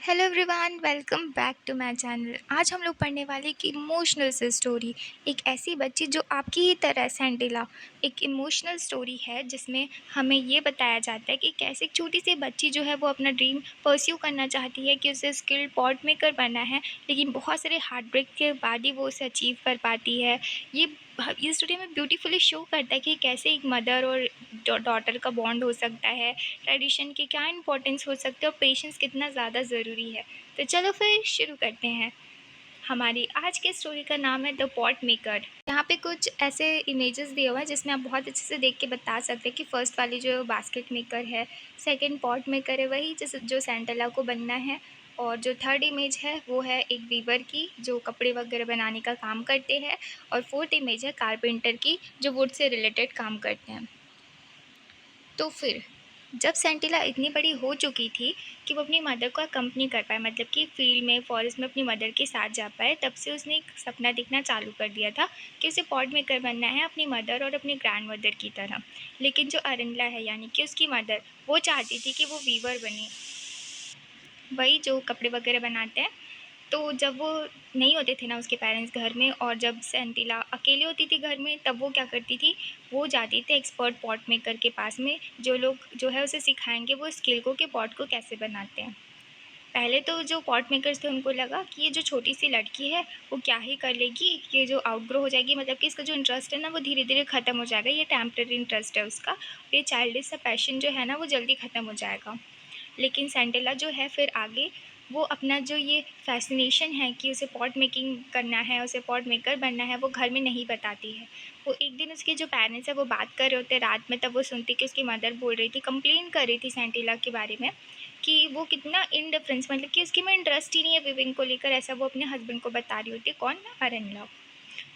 Hello everyone, welcome back to my channel. आज हम लोग पढ़ने वाले एक इमोशनल सी स्टोरी। एक ऐसी बच्ची जो आपकी ही तरह सेंटिला। एक इमोशनल स्टोरी है जिसमें हमें ये बताया जाता है कि कैसे एक छोटी सी बच्ची जो है वो अपना ड्रीम परस्यू करना चाहती है कि उसे स्किल्ड पॉट मेकर बनना है, लेकिन बहुत सारे हार्ट ब्रेक के बाद ही वो उसे अचीव कर पाती है। ये स्टोरी में ब्यूटीफुली शो करता है कि कैसे एक मदर और डॉटर का बॉन्ड हो सकता है, ट्रेडिशन की क्या इंपॉर्टेंस हो सकती है और पेशेंस कितना ज़्यादा ज़रूरी है। तो चलो फिर शुरू करते हैं। हमारी आज के स्टोरी का नाम है द पॉट मेकर। यहाँ पे कुछ ऐसे इमेजेस दिए हुए हैं जिसमें आप बहुत अच्छे से देख के बता सकते हैं कि फर्स्ट वाली जो बास्केट मेकर है, सेकंड पॉट मेकर है वही जो सेंटेला को बनना है, और जो थर्ड इमेज है वो है एक वीवर की जो कपड़े वगैरह बनाने का काम करते हैं, और फोर्थ इमेज है कारपेंटर की जो वुड से रिलेटेड काम करते हैं। तो फिर जब सेंटिला इतनी बड़ी हो चुकी थी कि वो अपनी मदर को अकम्पनी कर पाए, मतलब कि फील्ड में फॉरेस्ट में अपनी मदर के साथ जा पाए, तब से उसने एक सपना देखना चालू कर दिया था कि उसे पॉट मेकर बनना है अपनी मदर और अपनी ग्रैंड मदर की तरह। लेकिन जो अरनला है यानी कि उसकी मदर, वो चाहती थी कि वो वीवर बने, वही जो कपड़े वगैरह बनाते हैं। तो जब वो नहीं होते थे ना उसके पेरेंट्स घर में, और जब सेंटिला अकेली होती थी घर में, तब वो क्या करती थी, वो जाती थी एक्सपर्ट पॉट मेकर के पास में, जो लोग जो है उसे सिखाएंगे वो स्किल को कि पॉट को कैसे बनाते हैं। पहले तो जो पॉट मेकर्स थे उनको लगा कि ये जो छोटी सी लड़की है वो क्या ही कर लेगी, ये जो आउटग्रो हो जाएगी, मतलब कि इसका जो इंटरेस्ट है ना वो धीरे धीरे ख़त्म हो जाएगा, ये टेम्पररी इंटरेस्ट है उसका, ये चाइल्डिश सा पैशन जो है ना वो जल्दी ख़त्म हो जाएगा। लेकिन सेंटेला जो है फिर आगे वो अपना जो ये फैसिनेशन है कि उसे पॉट मेकिंग करना है, उसे पॉट मेकर बनना है, वो घर में नहीं बताती है। वो एक दिन उसके जो पेरेंट्स है वो बात कर रहे होते रात में, तब वो सुनती कि उसकी मदर बोल रही थी, कंप्लेन कर रही थी सेंटिला के बारे में कि वो कितना इनडिफरेंस, मतलब कि उसकी में इंटरेस्ट ही नहीं है विविंग को लेकर, ऐसा वो अपने हस्बैंड को बता रही होती है। कौन? अरनला।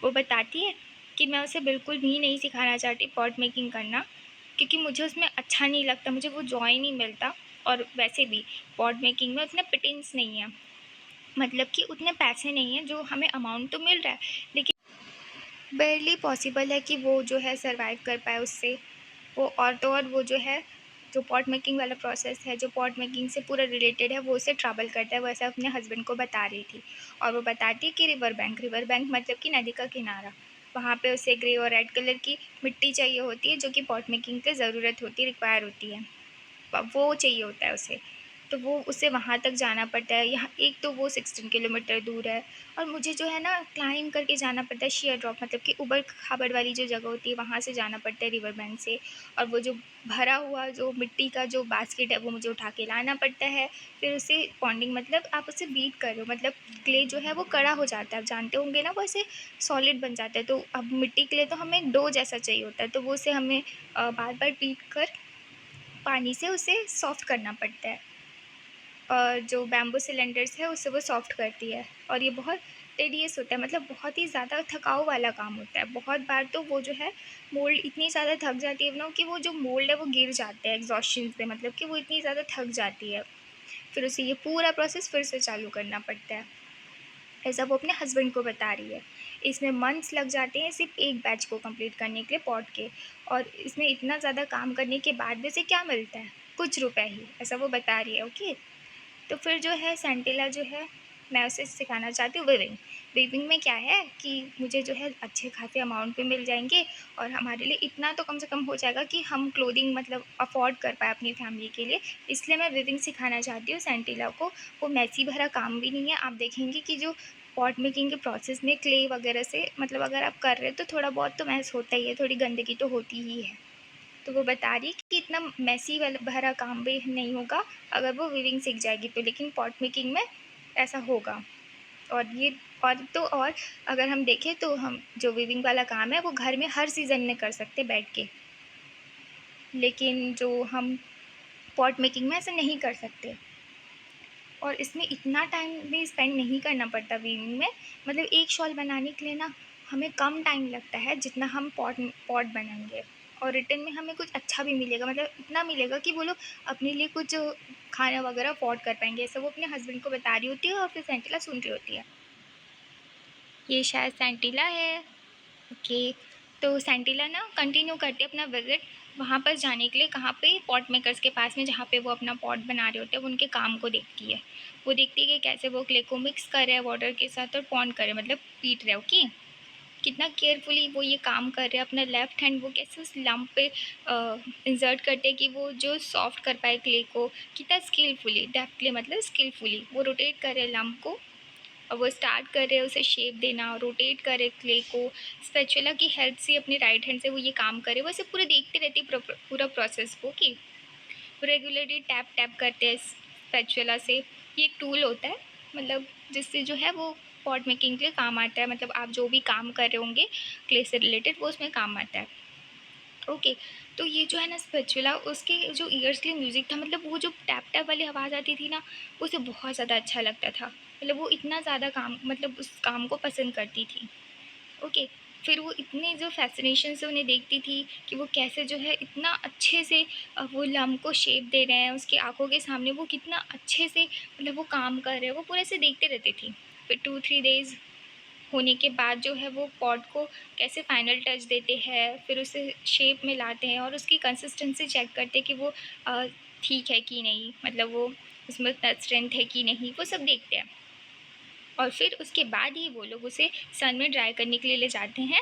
वो बताती है कि मैं उसे बिल्कुल भी नहीं सिखाना चाहती पॉट मेकिंग करना, क्योंकि मुझे उसमें अच्छा नहीं लगता, मुझे वो जॉय नहीं मिलता, और वैसे भी पॉट मेकिंग में उतने पिटिंग्स नहीं है, मतलब कि उतने पैसे नहीं हैं, जो हमें अमाउंट तो मिल रहा है लेकिन बेयरली पॉसिबल है कि वो जो है सर्वाइव कर पाए उससे। वो और तो और वो जो है, जो पॉट मेकिंग वाला प्रोसेस है, जो पॉट मेकिंग से पूरा रिलेटेड है, वो उसे ट्रैवल करता है, वो ऐसा अपने हस्बैंड को बता रही थी। और वो बताती है कि रिवर बैंक मतलब कि नदी का किनारा, वहाँ पे उसे ग्रे और रेड कलर की मिट्टी चाहिए होती है जो कि पॉट मेकिंग की ज़रूरत होती है, रिक्वायर होती है, वो चाहिए होता है उसे। तो वो उसे वहाँ तक जाना पड़ता है। यहाँ एक तो वो 16 किलोमीटर दूर है, और मुझे जो है ना क्लाइंब करके जाना पड़ता है, शेयर ड्रॉप, मतलब कि ऊबड़ खाबड़ वाली जो जगह होती है वहाँ से जाना पड़ता है रिवर बैंक से। और वो जो भरा हुआ जो मिट्टी का जो बास्केट है वो मुझे उठा के लाना पड़ता है। फिर उसे पॉन्डिंग, मतलब आप उसे बीट कर रहे हो, मतलब क्ले जो है वो कड़ा हो जाता है, आप जानते होंगे ना, वो ऐसे सॉलिड बन जाता है। तो अब मिट्टी के लिए तो हमें डो जैसा चाहिए होता है, तो वो उसे हमें बार बार बीट कर पानी से उसे सॉफ्ट करना पड़ता है। जो बैम्बू सिलेंडर्स है उससे वो सॉफ्ट करती है, और ये बहुत टेडियस होता है, मतलब बहुत ही ज़्यादा थकाऊ वाला काम होता है। बहुत बार तो वो जो है मोल्ड इतनी ज़्यादा थक जाती है ना कि वो जो मोल्ड है वो गिर जाते हैं एग्जॉस्शन से, मतलब कि वो इतनी ज़्यादा थक जाती है। फिर उसे ये पूरा प्रोसेस फिर से चालू करना पड़ता है, ऐसा वो अपने हस्बैंड को बता रही है। इसमें मंथ्स लग जाते हैं सिर्फ एक बैच को कंप्लीट करने के लिए पॉट के, और इसमें इतना ज़्यादा काम करने के बाद भी उसे क्या मिलता है? कुछ रुपए ही, ऐसा वो बता रही है। ओके। तो फिर जो है सेंटिला जो है, मैं उसे सिखाना चाहती हूँ वीविंग। वीविंग में क्या है कि मुझे जो है अच्छे खासे अमाउंट पे मिल जाएंगे, और हमारे लिए इतना तो कम से कम हो जाएगा कि हम क्लोथिंग मतलब अफोर्ड कर पाए अपनी फैमिली के लिए। इसलिए मैं वीविंग सिखाना चाहती हूँ सेंटिला को। वो मैसी भरा काम भी नहीं है, आप देखेंगे कि जो पॉट मेकिंग के प्रोसेस में क्ले वगैरह से, मतलब अगर आप कर रहे हो तो थोड़ा बहुत तो मैस होता ही है, थोड़ी गंदगी तो होती ही है। तो वो बता रही कि इतना मैसी वाला भरा काम भी नहीं होगा अगर वो वीविंग सीख जाएगी तो, लेकिन पॉट मेकिंग में ऐसा होगा। और ये, और तो और अगर हम देखें तो हम जो वीविंग वाला काम है वो घर में हर सीज़न में कर सकते बैठ के, लेकिन जो हम पॉट मेकिंग में ऐसा नहीं कर सकते। और इसमें इतना टाइम भी स्पेंड नहीं करना पड़ता वीविंग में, मतलब एक शॉल बनाने के लिए ना हमें कम टाइम लगता है जितना हम पॉट पॉट बनाएंगे, और रिटर्न में हमें कुछ अच्छा भी मिलेगा, मतलब इतना मिलेगा कि वो लोग अपने लिए कुछ खाना वगैरह अफोर्ड कर पाएंगे, ऐसा वो अपने हस्बैंड को बता रही होती है, और फिर सेंटिला सुन रही होती है। ये शायद सेंटिला है। ओके। तो सेंटिला ना कंटिन्यू करती है अपना विजिट वहाँ पर जाने के लिए, कहाँ पे, पॉट मेकर्स के पास में, जहाँ पे वो अपना पॉट बना रहे होते हैं, वो उनके काम को देखती है। वो देखती है कि कैसे वो क्ले को मिक्स कर रहे हैं वाटर के साथ और पॉन्ड कर रहे हैं, मतलब पीट रहे हैं। ओके, कितना केयरफुली वो ये काम कर रहे हैं। अपना लेफ्ट हैंड वो कैसे उस लम्प पे इंसर्ट करते हैं कि वो जो सॉफ्ट कर पाए क्ले को, कितना स्किलफुली, डेफ्टली मतलब स्किलफुली वो रोटेट कर रहे हैं लम्प को, और वो स्टार्ट कर रहे हैं उसे शेप देना, रोटेट कर रहे क्ले को स्पैचुला की हेल्प से, अपनी राइट हैंड से वो ये काम करे। वो ऐसे पूरे देखते रहती है पूरा प्रोसेस को, कि रेगुलरली टैप टैप करते हैं स्पैचुला से। ये एक टूल होता है, मतलब जिससे जो है वो पॉट मेकिंग के लिए काम आता है। मतलब आप जो भी काम कर रहे होंगे क्ले से रिलेटेड, वो उसमें काम आता है। ओके, तो ये जो है ना स्पैचुला, उसके जो ईयर्स के लिए म्यूज़िक था, मतलब वो जो टैप टैप वाली आवाज़ आती थी ना, उसे बहुत ज़्यादा अच्छा लगता था। मतलब वो इतना ज़्यादा काम, मतलब उस काम को पसंद करती थी। ओके, फिर वो इतने जो फ़ैसिनेशन से उन्हें देखती थी कि वो कैसे जो है इतना अच्छे से वो लम्ब को शेप दे रहे हैं उसकी आँखों के सामने, वो कितना अच्छे से मतलब वो काम कर रहे हैं, वो पूरे से देखते रहती थी। फिर 2-3 डेज़ होने के बाद जो है वो पॉट को कैसे फाइनल टच देते हैं, फिर उसे शेप में लाते हैं और उसकी कंसिस्टेंसी चेक करते हैं कि वो ठीक है कि नहीं, मतलब वो उसमें स्ट्रेंथ है कि नहीं, वो सब देखते हैं। और फिर उसके बाद ही वो लोग उसे सन में ड्राई करने के लिए ले जाते हैं।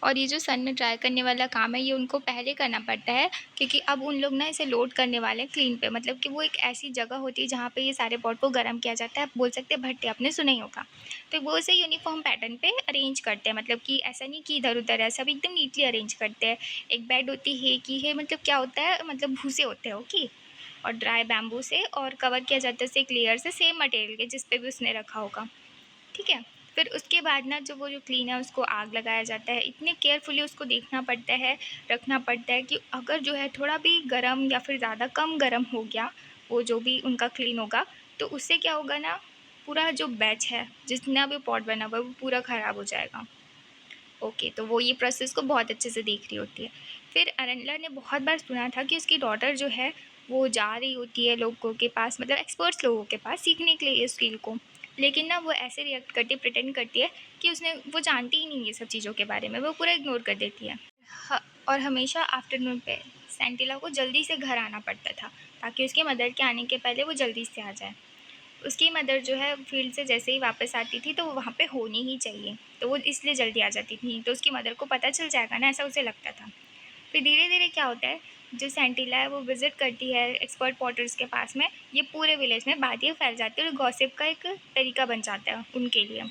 और ये जो सन में ड्राई करने वाला काम है, ये उनको पहले करना पड़ता है, क्योंकि अब उन लोग ना इसे लोड करने वाले हैं क्लीन पे। मतलब कि वो एक ऐसी जगह होती है जहाँ पे ये सारे पॉट को गर्म किया जाता है, आप बोल सकते हैं भट्टे, आपने सुना ही होगा। तो वो इसे यूनिफॉर्म पैटर्न पे अरेंज करते हैं, मतलब कि ऐसा नहीं कि इधर उधर है, सब एकदम नीटली अरेंज करते हैं। एक बेड होती है कि है, मतलब क्या होता है, मतलब भूसे होते हैं। ओके, और ड्राई बैम्बू से और कवर किया जाता है उसे एक लेयर से, सेम मटेरियल के जिस पे भी उसने रखा होगा। ठीक है, फिर उसके बाद ना जो वो जो क्लीन है उसको आग लगाया जाता है। इतने केयरफुली उसको देखना पड़ता है, रखना पड़ता है कि अगर जो है थोड़ा भी गर्म या फिर ज़्यादा कम गर्म हो गया, वो जो भी उनका क्लीन होगा, तो उससे क्या होगा ना, पूरा जो बैच है, जितना भी पॉट बना हुआ है, वो पूरा ख़राब हो जाएगा। ओके, तो वो ये प्रोसेस को बहुत अच्छे से देख रही होती है। फिर अरनला ने बहुत बार सुना था कि उसकी डॉटर जो है वो जा रही होती है लोगों के पास, मतलब एक्सपर्ट्स लोगों के पास सीखने के लिए इस स्किल को। लेकिन ना वो ऐसे रिएक्ट करती है, प्रिटेंड करती है कि उसने वो जानती ही नहीं ये सब चीज़ों के बारे में, वो पूरा इग्नोर कर देती है। और हमेशा आफ्टरनून पे सेंटिला को जल्दी से घर आना पड़ता था, ताकि उसके मदर के आने के पहले वो जल्दी से आ जाए। उसकी मदर जो है फील्ड से जैसे ही वापस आती थी, तो वो वहाँ पे होनी ही चाहिए, तो वो इसलिए जल्दी आ जाती थी, तो उसकी मदर को पता चल जाएगा ना, ऐसा उसे लगता था। फिर धीरे धीरे क्या होता है, जो सेंटिला है वो विज़िट करती है एक्सपर्ट पॉटर्स के पास में, ये पूरे विलेज में बातें फैल जाती है और गॉसिप का एक तरीका बन जाता है उनके लिए।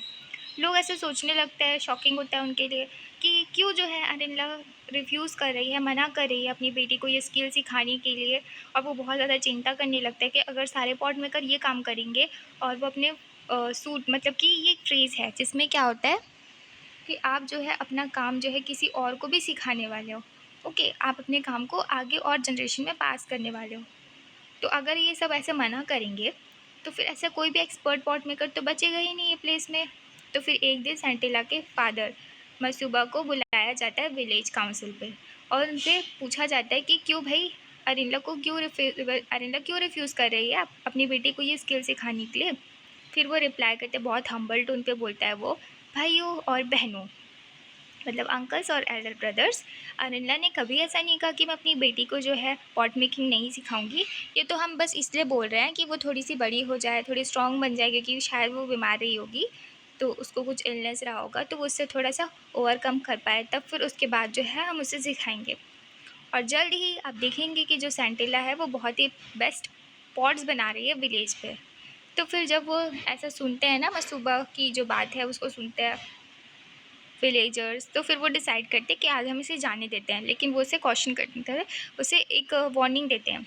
लोग ऐसे सोचने लगते हैं, शॉकिंग होता है उनके लिए कि क्यों जो है अनिला रिफ्यूज़ कर रही है, मना कर रही है अपनी बेटी को ये स्किल सिखाने के लिए। और वो बहुत ज़्यादा चिंता करने लगता है कि अगर सारे पॉट मेकर ये काम करेंगे और वो अपने सूट, मतलब कि ये एक फ्रेज़ है जिसमें क्या होता है कि आप जो है अपना काम जो है किसी और को भी सिखाने वाले हो। ओके, आप अपने काम को आगे और जनरेशन में पास करने वाले हो। तो अगर ये सब ऐसे मना करेंगे, तो फिर ऐसा कोई भी एक्सपर्ट पॉट मेकर तो बचेगा ही नहीं ये प्लेस में। तो फिर एक दिन सेंटिला के फादर मसूबा को बुलाया जाता है विलेज काउंसिल पे, और उनसे पूछा जाता है कि क्यों भाई, अरिंदा क्यों रिफ्यूज़ कर रही है आप अपनी बेटी को ये स्किल सिखाने के लिए। फिर वो रिप्लाई करते, बहुत हम्बल टोन पे बोलता है वो, भाइयों और बहनों, मतलब अंकल्स और एल्डर ब्रदर्स, अनिला ने कभी ऐसा नहीं कहा कि मैं अपनी बेटी को जो है पॉट मेकिंग नहीं सिखाऊंगी। ये तो हम बस इसलिए बोल रहे हैं कि वो थोड़ी सी बड़ी हो जाए, थोड़ी स्ट्रॉन्ग बन जाए, क्योंकि शायद वो बीमार रही होगी, तो उसको कुछ इलनेस रहा होगा, तो वो उससे थोड़ा सा ओवरकम कर पाए, तब फिर उसके बाद जो है हम उसे सिखाएंगे। और जल्द ही आप देखेंगे कि जो सेंटिला है वो बहुत ही बेस्ट पॉट्स बना रही है विलेज पे। तो फिर जब वो ऐसा सुनते हैं ना, मसूबा की जो बात है उसको सुनते हैं विलेजर्स, तो फिर वो डिसाइड करते हैं कि आज हम इसे जाने देते हैं। लेकिन वो उसे कॉशन करते हैं, उसे एक वार्निंग देते हैं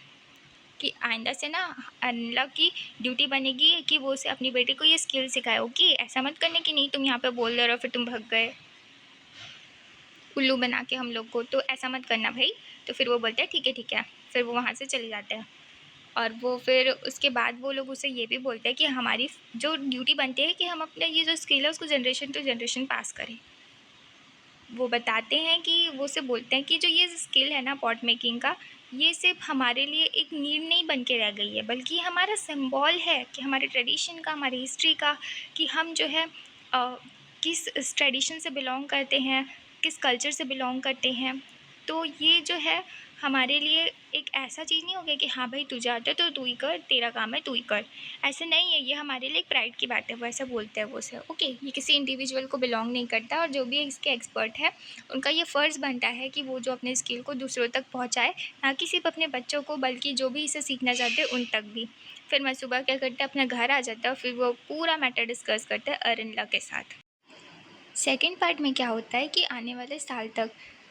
कि आइंदा से ना अनला की ड्यूटी बनेगी कि वो उसे अपनी बेटी को ये स्किल सिखाए। ओके, ऐसा मत करने कि नहीं तुम यहाँ पे बोल रहे हो फिर तुम भग गए उल्लू बना के हम लोग को, तो ऐसा मत करना भाई। तो फिर वो बोलते हैं ठीक है ठीक है, फिर वो वहाँ से चले जाते हैं। और वो फिर उसके बाद वो लोग उसे ये भी बोलते हैं कि हमारी जो ड्यूटी बनती है कि हम अपने ये जो स्किल है उसको जनरेशन टू जनरेशन पास करें। वो बताते हैं कि वो से बोलते हैं कि जो ये स्किल है ना पॉट मेकिंग का, ये सिर्फ हमारे लिए एक नीड नहीं बन के रह गई है, बल्कि हमारा सिंबल है कि हमारे ट्रेडिशन का, हमारी हिस्ट्री का, कि हम जो है किस ट्रेडिशन से बिलोंग करते हैं, किस कल्चर से बिलोंग करते हैं। तो ये जो है हमारे लिए एक ऐसा चीज़ नहीं हो गया कि हाँ भाई तू जाता है तो तू ही कर, तेरा काम है तू ही कर। ऐसा नहीं है, ये हमारे लिए एक प्राइड की बात है, वो ऐसा बोलते हैं वो सर। ओके, ये किसी इंडिविजुअल को बिलोंग नहीं करता, और जो भी इसके एक्सपर्ट है उनका ये फ़र्ज़ बनता है कि वो जो अपने स्किल को दूसरों तक पहुँचाए, ना कि सिर्फ अपने बच्चों को बल्कि जो भी इसे सीखना चाहते हैं उन तक भी। फिर मैं सुबह क्या करते हैं, अपने घर आ जाता है और फिर वो पूरा मैटर डिस्कस करते हैं अरिंदला के साथ। सेकंड पार्ट में क्या होता है कि आने वाले साल तक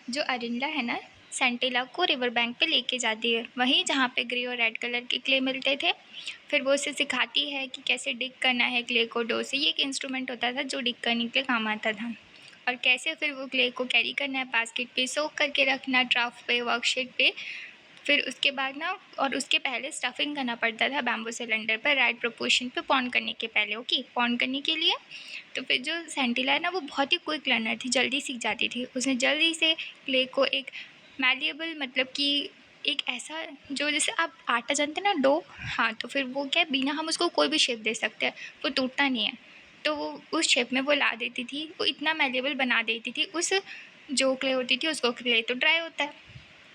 जो अरिंदा है ना, सेंटिला को रिवर बैंक पे लेके जाती है, वहीं जहाँ पे ग्रे और रेड कलर के क्ले मिलते थे। फिर वो उसे सिखाती है कि कैसे डिग करना है क्ले को डो से। ये एक इंस्ट्रूमेंट होता था जो डिग करने के लिए काम आता था, और कैसे फिर वो क्ले को कैरी करना है, बास्केट पे सोक करके रखना, ट्राफ पे, वर्कशीट पे। फिर उसके बाद ना, और उसके पहले स्टफिंग करना पड़ता था बैम्बू सिलेंडर पर राइट प्रोपोर्शन पे पॉन्ड करने के पहले। ओके, पॉन्ड करने के लिए तो फिर जो सेंटिला है ना, वो बहुत ही क्विक लर्नर थी, जल्दी सीख जाती थी। उसने जल्दी से क्ले को एक मैलिएबल, मतलब कि एक ऐसा, जो जैसे आप आटा जानते हैं ना, डो, हाँ, तो फिर वो क्या है, बिना हम उसको कोई भी शेप दे सकते हैं, वो टूटता नहीं है। तो वो उस शेप में वो ला देती थी, वो इतना मैलिएबल बना देती थी उस जो क्ले होती थी उसको। क्ले तो ड्राई होता है,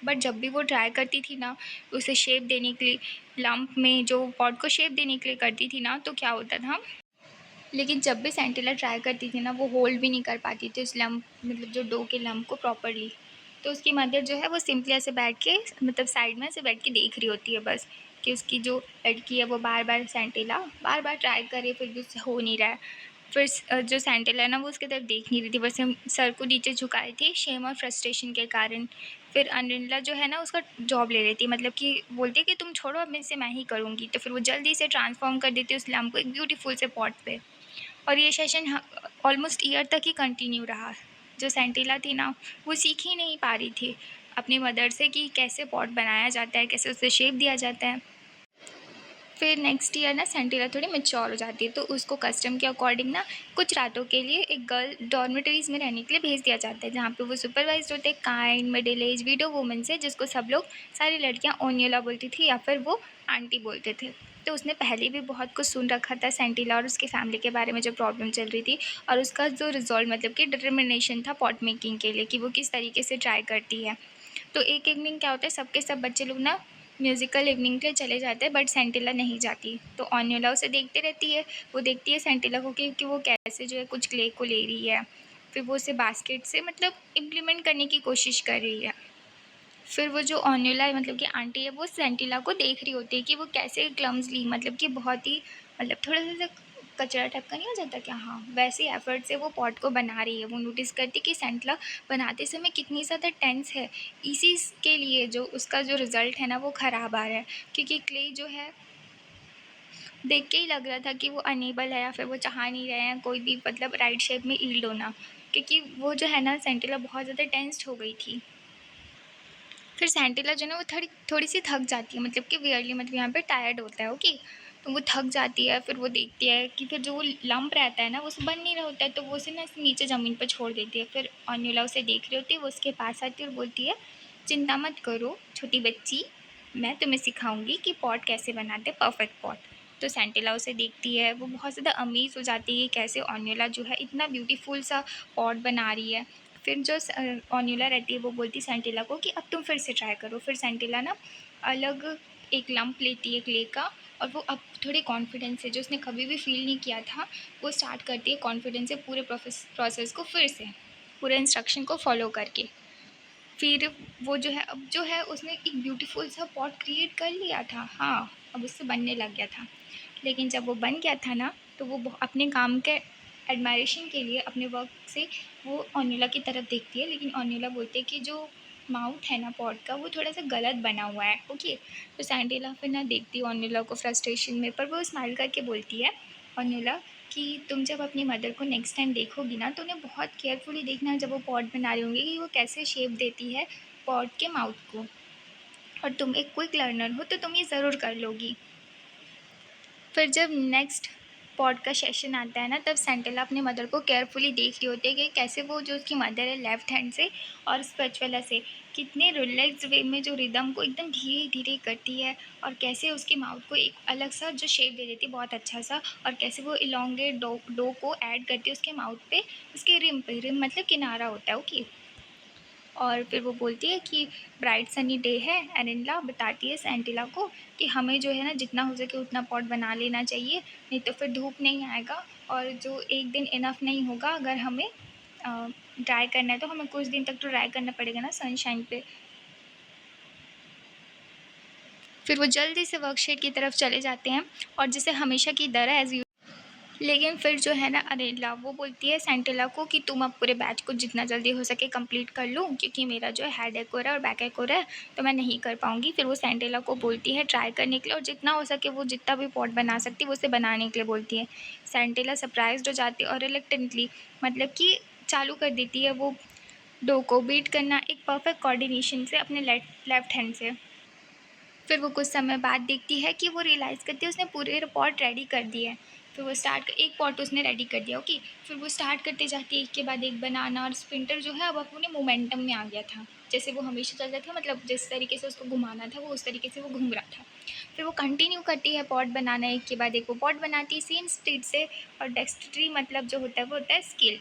बट जब भी वो ट्राई करती थी ना उसे शेप देने के लिए, लंप में जो पॉट को शेप देने के लिए करती थी ना, तो क्या होता था, लेकिन जब भी सेंटिला ट्राई करती थी ना, वो होल्ड भी नहीं कर पाती थी उस लम्प, मतलब जो डो के लम्प को प्रॉपरली। तो उसकी मदर जो है वो सिंपली ऐसे बैठ के, मतलब साइड में ऐसे बैठ के देख रही होती है बस, कि उसकी जो लड़की है वो बार बार सेंटिला बार बार ट्राई करे, फिर भी उससे हो नहीं रहा है। फिर जो सेंटिला है ना, वो उसकी तरफ देख नहीं रही थी, बस सर को नीचे झुकाई थी शेम और फ्रस्ट्रेशन के कारण। फिर अनिला जो है ना, उसका जॉब ले लेती, मतलब कि बोलती है कि तुम छोड़ो, अब मेरे से मैं ही करूँगी। तो फिर वो जल्दी से ट्रांसफॉर्म कर देती है उस लम्प को एक ब्यूटीफुल से पॉट पे। और ये सेशन ऑलमोस्ट ईयर तक ही कंटिन्यू रहा। जो सेंटिला थी ना, वो सीख ही नहीं पा रही थी अपनी मदर से कि कैसे पॉट बनाया जाता है, कैसे उसे शेप दिया जाता है। फिर नेक्स्ट ईयर ना सेंटिला थोड़ी मैच्योर हो जाती है, तो उसको कस्टम के अकॉर्डिंग ना कुछ रातों के लिए एक गर्ल डॉर्मेटरीज में रहने के लिए भेज दिया जाता है, जहाँ पे वो सुपरवाइज होते हैं kind middle age window women से, जिसको सब लोग, सारी लड़कियाँ ओनियोला बोलती थी या फिर वो आंटी बोलते थे। तो उसने पहले भी बहुत कुछ सुन रखा था सेंटिला और उसकी फैमिली के बारे में, जो प्रॉब्लम चल रही थी, और उसका जो रिजॉल्व, मतलब कि डिटर्मिनेशन था पॉट मेकिंग के लिए, कि वो किस तरीके से ट्राई करती है। तो एक इवनिंग क्या होता है, सबके सब बच्चे लोग ना म्यूज़िकल इवनिंग के लिए चले जाते हैं, बट सेंटिला नहीं जाती। तो ओनियोला उसे देखते रहती है, वो देखती है सेंटिला को कि वो कैसे जो है कुछ क्ले को ले रही है, फिर वो उसे बास्केट से मतलब इम्प्लीमेंट करने की कोशिश कर रही है। फिर वो जो ओनियोला है, मतलब कि आंटी है, वो सेंटिला को देख रही होती है कि वो कैसे क्लम्सली, मतलब कि बहुत ही, मतलब थोड़ा सा कचरा टाइप का नहीं हो जाता क्या, हाँ, वैसे एफर्ट से वो पॉट को बना रही है। वो नोटिस करती कि सेंटिला बनाते समय कितनी ज़्यादा टेंस है, इसी के लिए जो उसका जो रिज़ल्ट है ना वो ख़राब आ रहा है, क्योंकि क्ले जो है देख के ही लग रहा था कि वो अनेबल है, या फिर वो चाह नहीं रहे हैं कोई भी मतलब राइट शेप में ईल्ड होना, क्योंकि वो जो है ना, सेंटिला बहुत ज़्यादा टेंस्ड हो गई थी। फिर सेंटिला जो है ना, वो थोड़ी सी थक जाती है, मतलब कि वियरली, मतलब यहाँ पे टायर्ड होता है। ओके, तो वो थक जाती है, फिर वो देखती है कि फिर जो वो लंप रहता है ना, वो उसे बन नहीं रहा होता है, तो वो उसे ना नीचे ज़मीन पर छोड़ देती है। फिर अनिला उसे देख रही होती है, वो उसके पास आती है और बोलती है, चिंता मत करो छोटी बच्ची, मैं तुम्हें सिखाऊंगी कि पॉट कैसे बनाते, परफेक्ट पॉट। तो सेंटिला उसे देखती है, वो बहुत ज़्यादा अमेज़ हो जाती है कैसे ओनियोला जो है इतना ब्यूटीफुल सा पॉट बना रही है। फिर जो ओनियोला रहती है, वो बोलती सेंटिला को कि अब तुम फिर से ट्राई करो। फिर सेंटिला ना अलग एक लंप लेती है क्ले का, और वो अब थोड़े कॉन्फिडेंस से, जो उसने कभी भी फील नहीं किया था, वो स्टार्ट करती है कॉन्फिडेंस से पूरे प्रोसेस को फिर से, पूरे इंस्ट्रक्शन को फॉलो करके। फिर वो जो है, अब जो है उसने एक ब्यूटीफुल सा पॉट क्रिएट कर लिया था, हाँ, अब उससे बनने लग गया था। लेकिन जब वो बन गया था ना, तो वो अपने काम के एडमायरेशन के लिए, अपने वर्क से वो ओनियोला की तरफ देखती है, लेकिन ओनियोला बोलती है कि जो माउथ है ना पॉट का, वो थोड़ा सा गलत बना हुआ है। ओके, तो सैंडिला फिर ना देखती है ओनियोला को फ्रस्ट्रेशन में, पर वो स्माइल करके बोलती है ओनियोला कि तुम जब अपनी मदर को नेक्स्ट टाइम देखोगी ना, तो उन्हें बहुत केयरफुली देखना जब वो पॉट बना रही होंगी, कि वो कैसे शेप देती है पॉट के माउथ को, और तुम एक क्विक लर्नर हो तो तुम ये ज़रूर कर लोगी। फिर जब नेक्स्ट पॉड का सेशन आता है ना, तब सेंटिला अपने मदर को केयरफुली देख रही होती है कि कैसे वो जो उसकी मदर है लेफ्ट हैंड से और स्पैचुला से कितने रिलैक्स वे में जो रिदम को एकदम धीरे धीरे करती है, और कैसे उसके माउथ को एक अलग सा जो शेप दे देती है बहुत अच्छा सा, और कैसे वो इलोंगेट डो को ऐड करती है उसके माउथ पे, उसके रिम पे, रिम मतलब किनारा होता है। ओके, और फिर वो बोलती है कि ब्राइट सनी डे है। एरेंडा बताती है सेंटिला को कि हमें जो है ना जितना हो सके उतना पॉट बना लेना चाहिए, नहीं तो फिर धूप नहीं आएगा और जो एक दिन इनफ नहीं होगा। अगर हमें ड्राई करना है तो हमें कुछ दिन तक तो ड्राई करना पड़ेगा ना सनशाइन पे। फिर वो जल्दी से वर्कशीट की तरफ चले जाते हैं और जैसे हमेशा की तरह एज, लेकिन फिर जो है ना अरेला वो बोलती है सेंटिला को कि तुम अब पूरे बैच को जितना जल्दी हो सके कंप्लीट कर लो, क्योंकि मेरा जो है हेड एक हो रहा है और बैक एक हो रहा है, तो मैं नहीं कर पाऊँगी। फिर वो सेंटिला को बोलती है ट्राई करने के लिए और जितना हो सके वो जितना भी पॉट बना सकती है वो उसे बनाने के लिए बोलती है। सेंटिला सरप्राइज्ड हो जाती है और रिलक्टेंटली मतलब कि चालू कर देती है वो डो को बीट करना एक परफेक्ट कोऑर्डिनेशन से अपने लेफ्ट हैंड से। फिर वो कुछ समय बाद देखती है कि वो रियलाइज़ करती है उसने पूरे पॉट रेडी कर दिए हैं। फिर वो स्टार्ट एक पॉट उसने रेडी कर दिया, ओके। फिर वो स्टार्ट करते जाती है एक के बाद एक बनाना, और स्पिंटर जो है अब अपने मोमेंटम में आ गया था, जैसे वो हमेशा चल रहा था, मतलब जिस तरीके से उसको घुमाना था वो उस तरीके से वो घूम रहा था। फिर वो कंटिन्यू करती है पॉट बनाना, एक के बाद एक वो पॉट बनाती है सेम स्पीड से। और डेक्स्ट्री मतलब जो होता है वो होता है स्किल,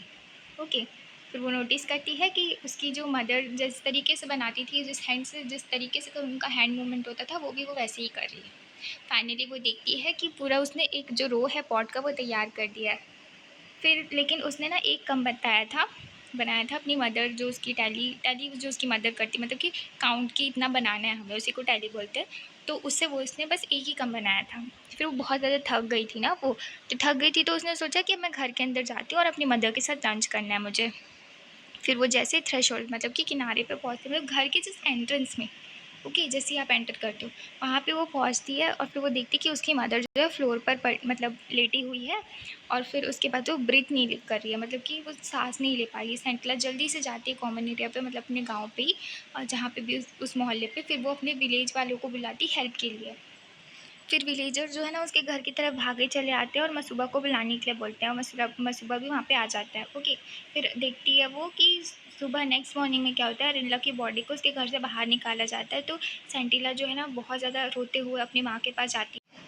ओके। फिर वो नोटिस करती है कि उसकी जो मदर जिस तरीके से बनाती थी, जिस हैंड से जिस तरीके से उनका हैंड मूवमेंट होता था, वो भी वो वैसे ही कर रही है। फाइनली वो देखती है कि पूरा उसने एक जो रो है पॉट का वो तैयार कर दिया है। फिर लेकिन उसने ना एक कम बनाया था अपनी मदर, जो उसकी टैली टैली जो उसकी मदर करती, मतलब कि काउंट की इतना बनाना है हमें, उसी को टैली बोलते हैं। तो उससे वो उसने बस एक ही कम बनाया था। फिर वो बहुत ज़्यादा थक गई थी ना वो, तो थक गई थी तो उसने सोचा कि मैं घर के अंदर जाती हूँ और अपनी मदर के साथ लंच करना है मुझे। फिर वो जैसे थ्रेशोल्ड मतलब कि किनारे पे पहुँचते, मतलब घर के जिस एंट्रेंस में, ओके, जैसे ही आप एंटर करते हो वहाँ पे वो पहुँचती है और फिर वो देखती है कि उसकी मदर जो है फ्लोर पर मतलब लेटी हुई है। और फिर उसके बाद वो ब्रीथ नहीं कर रही है, मतलब कि वो सांस नहीं ले पाई। सेंटला जल्दी से जाती है कॉमन एरिया पे, मतलब अपने गाँव पे ही, और जहाँ पे भी उस मोहल्ले पे। फिर वो अपने विलेज वालों को बुलाती हेल्प के लिए। फिर विलेजर जो है ना उसके घर की तरफ भागे चले आते हैं और मसूबा को बुलाने के लिए बोलते हैं, और मसूबा भी वहाँ पे आ जाता है, ओके। फिर देखती है वो कि सुबह नेक्स्ट मॉर्निंग में क्या होता है, रिनला की बॉडी को उसके घर से बाहर निकाला जाता है। तो सेंटिला जो है ना बहुत ज़्यादा रोते हुए अपनी माँ के पास जाती है।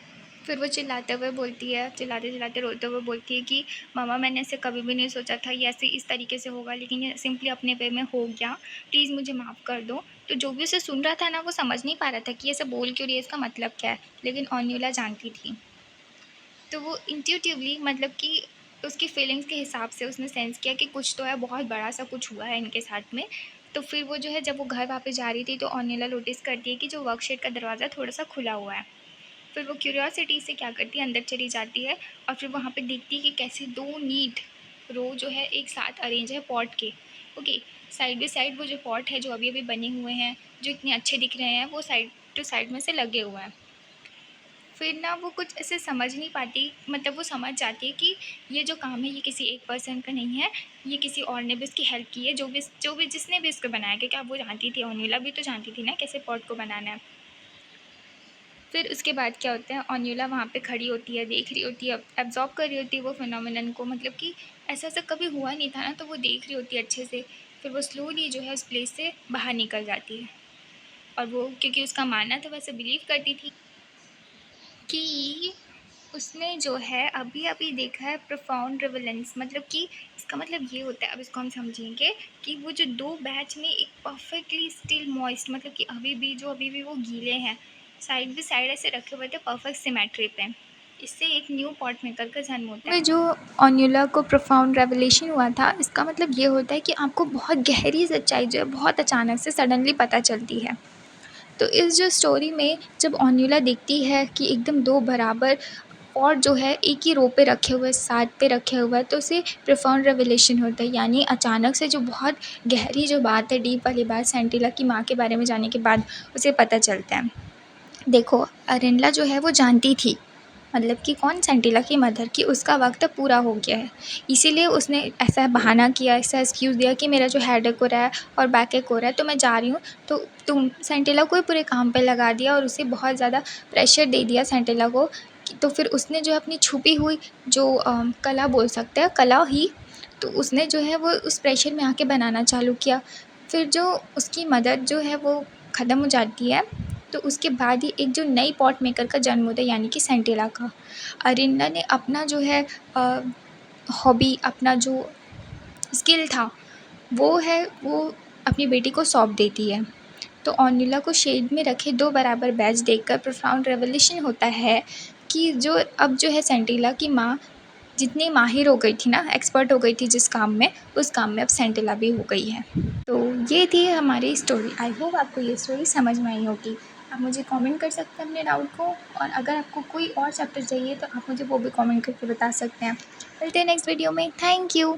फिर वो चिल्लाते हुए बोलती है, चिल्लाते चिल्लाते रोते हुए बोलती है कि मामा, मैंने ऐसे कभी भी नहीं सोचा था ये ऐसे इस तरीके से होगा, लेकिन ये सिंपली अपने वे में हो गया, प्लीज़ मुझे माफ़ कर दो। तो जो भी उसे सुन रहा था ना वो समझ नहीं पा रहा था कि ये सब बोल क्यों रही है, इसका मतलब क्या है, लेकिन ऑन्यूला जानती थी। तो वो इंट्यूटिवली मतलब कि उसकी फीलिंग्स के हिसाब से उसने सेंस किया कि कुछ तो है, बहुत बड़ा सा कुछ हुआ है इनके साथ में। तो फिर वो जो है जब वो घर वापस जा रही थी तो ऑन्यूला नोटिस करती है कि जो वर्कशीट का दरवाज़ा थोड़ा सा खुला हुआ है। फिर वो क्यूरियोसिटी से क्या करती है, अंदर चली जाती है और फिर वहाँ पे देखती है कि कैसे दो नीट रो जो है एक साथ अरेंज है पॉट के, ओके। साइड बाई साइड वो जो पॉट है जो अभी अभी बने हुए हैं, जो इतने अच्छे दिख रहे हैं, वो साइड टू साइड में से लगे हुए हैं। फिर ना वो कुछ ऐसे समझ नहीं पाती, मतलब वो समझ जाती है कि ये जो काम है ये किसी एक पर्सन का नहीं है, ये किसी और ने भी इसकी हेल्प की है, जो भी जिसने भी इसको बनाया, क्योंकि अब वो जानती थी, ओनिला भी तो जानती थी ना कैसे पॉट को बनाना है। फिर उसके बाद क्या होता है, ऑन्यूला वहाँ पे खड़ी होती है, देख रही होती है, एब्जॉर्ब कर रही होती है वो फिनोमिनन को, मतलब कि ऐसा ऐसा कभी हुआ नहीं था ना, तो वो देख रही होती है अच्छे से। फिर वो स्लोली जो है उस प्लेस से बाहर निकल जाती है। और वो क्योंकि उसका मानना था, वैसे बिलीव करती थी कि उसने जो है अभी अभी देखा है प्रोफाउंड रिवलेंस, मतलब कि इसका मतलब ये होता है, अब इसको हम समझेंगे कि वो जो दो बैच में एक परफेक्टली स्टिल मॉइस्ट, मतलब कि अभी भी वो गीले हैं, साइड बाई साइड ऐसे रखे हुए थे परफेक्ट सिमेट्री पे, इससे एक न्यू पॉट मेकर का जन्म होता है। में जो ऑन्यूला को प्रोफाउंड रेवलेशन हुआ था, इसका मतलब ये होता है कि आपको बहुत गहरी सच्चाई जो है बहुत अचानक से सडनली पता चलती है। तो इस जो स्टोरी में जब ऑन्यूला देखती है कि एकदम दो बराबर और जो है एक ही रो पे रखे हुए, साथ पे रखे हुए हैं, तो उसे प्रोफाउंड रेवलेशन होता है, यानी अचानक से जो बहुत गहरी जो बात है, डीप वाली बात, सेंटिला की माँ के बारे में जानने के बाद उसे पता चलता है। देखो, अरेंडला जो है वो जानती थी, मतलब कि कौन, सेंटिला की मदर, की उसका वक्त अब पूरा हो गया है, इसीलिए उसने ऐसा बहाना किया, ऐसा एक्सक्यूज़ दिया कि मेरा जो हेड एक हो रहा है और बैक एक हो रहा है, तो मैं जा रही हूँ। तो तुम सेंटिला को ही पूरे काम पे लगा दिया और उसे बहुत ज़्यादा प्रेशर दे दिया सेंटिला को। तो फिर उसने जो अपनी छुपी हुई जो कला बोल सकते हैं, कला ही, तो उसने जो है वो उस प्रेशर में आके बनाना चालू किया। फिर जो उसकी मदर जो है वो ख़त्म हो जाती है, तो उसके बाद ही एक जो नई पॉट मेकर का जन्म होता है, यानी कि सेंटिला का। अरिंडा ने अपना जो है हॉबी, अपना जो स्किल था वो अपनी बेटी को सौंप देती है। तो ऑर्निला को शेड में रखे 2 बराबर बैज देखकर प्रोफाउंड रेवोल्यूशन होता है कि अब जो है सेंटिला की माँ जितनी माहिर हो गई थी ना, एक्सपर्ट हो गई थी जिस काम में, उस काम में अब सेंटिला भी हो गई है। तो ये थी हमारी स्टोरी। आई होप आपको ये स्टोरी समझ में आई होगी। आप मुझे कमेंट कर सकते हैं अपने डाउट को, और अगर आपको कोई और चैप्टर चाहिए तो आप मुझे वो भी कमेंट करके बता सकते हैं। मिलते हैं नेक्स्ट वीडियो में। Thank you.